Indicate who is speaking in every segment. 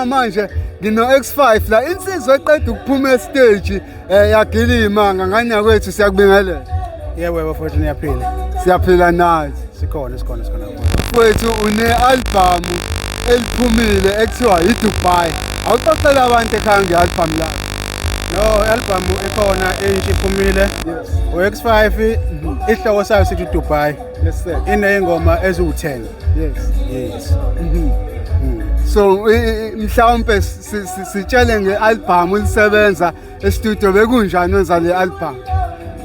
Speaker 1: njengoba manje ngino X5 la insizwa eqeda ukuphuma e-stage yagilima nganganya kwethu siyakubingelela.
Speaker 2: Yebo bafowethu niyaphila.
Speaker 1: Siyaphila nathi.
Speaker 2: Sikhona.
Speaker 1: Mfowethu une-album eliphumile ekuthiwa iDubai. Awuxoxela abantu ekhaya nge-album lakho.
Speaker 2: No, album ekhona entsha iphumile.
Speaker 1: Yes.
Speaker 2: U-X5 ihloko sayo sithi Dubai.
Speaker 1: Yes sir.
Speaker 2: Ineyingoma eziwu-10.
Speaker 1: Yes. So mhlawumbe sitshele nge-album ulisebenza e-studio bekunjani wenza le album?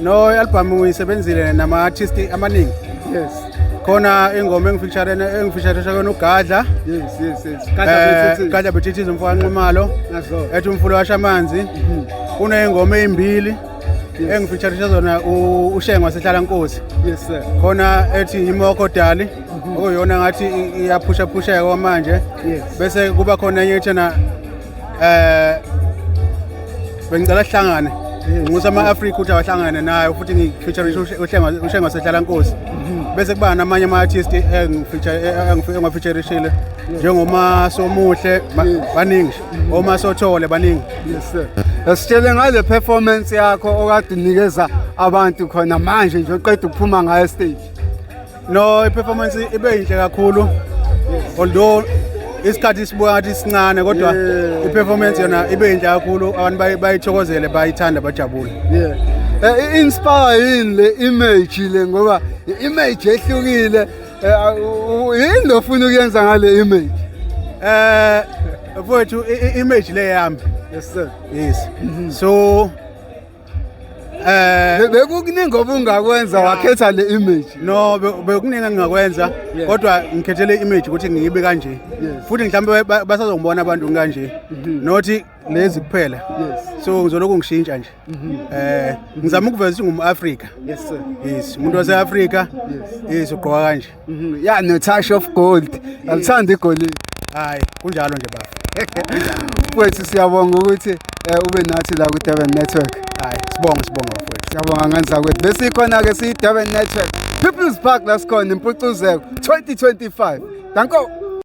Speaker 2: No, i-album uyisebenzile nama-artist amaningi.
Speaker 1: Yes.
Speaker 2: Khona ingoma engifeaturisha kona uGadla.
Speaker 1: Yes.
Speaker 2: Gadla Bethithiza umfana Nxumalo. Ethi umfulo washa amanzi. Kuneyingoma ezimbili engifeaturisha zona uShengo wasehlala Nkosi.
Speaker 1: Yes sir.
Speaker 2: Khona ethi imoko dali okuyona ngathi iyaphusha manje.
Speaker 1: Yes.
Speaker 2: Bese kuba khona enye ethana bengicela sihlangane. Ngusama Africa uthi awahlangane naye futhi ngifeaturisha uShengo wasehlala Nkosi. Bese kuba namanye ama-artist engifeaturishile njengoma Somuhle baningi, oma Sothole baningi.
Speaker 1: Yes sir. Asitshele ngale performance yakho okade unikeza abantu khona manje nje uqeda ukuphuma ngayo stage.
Speaker 2: No, i-performance ibe yinhle kakhulu. Although isikhathi sibuka ngathi sincane kodwa i-performance yona ibe yinhle kakhulu, abantu bayithokozele bayithanda bajabule.
Speaker 1: Inspire yini le image le ngoba i-image ehlukile yini lofuna ukuyenza ngale image?
Speaker 2: Mfowethu i-image le yami.
Speaker 1: Yes sir.
Speaker 2: Yes. So
Speaker 1: bekukuningi obungakwenza wakhetha le image.
Speaker 2: No, bekuningi engingakwenza kodwa ngikhethele image ukuthi ngiyibe kanje. Futhi mhlambe basazongibona abantu kanje. Nothi lezi kuphela. So ngizoloku ngishintsha nje. Ngizama ukuveza ukuthi ngumAfrika.
Speaker 1: Yes sir.
Speaker 2: Yes, umuntu waseAfrika. Yes, ugqoka kanje.
Speaker 1: Yeah, no touch of gold. Alithanda igolide.
Speaker 2: Hayi, kunjalo nje bafu.
Speaker 1: Mfowethu siyabonga ukuthi ube nathi la ku Durban Network.
Speaker 2: Hayi, sibonga mfowethu.
Speaker 1: Siyabonga ngenza kwethu. Bese ikhona ke siyi Durban Network. People's Park la sikhona impucuzeko 2025. Danko.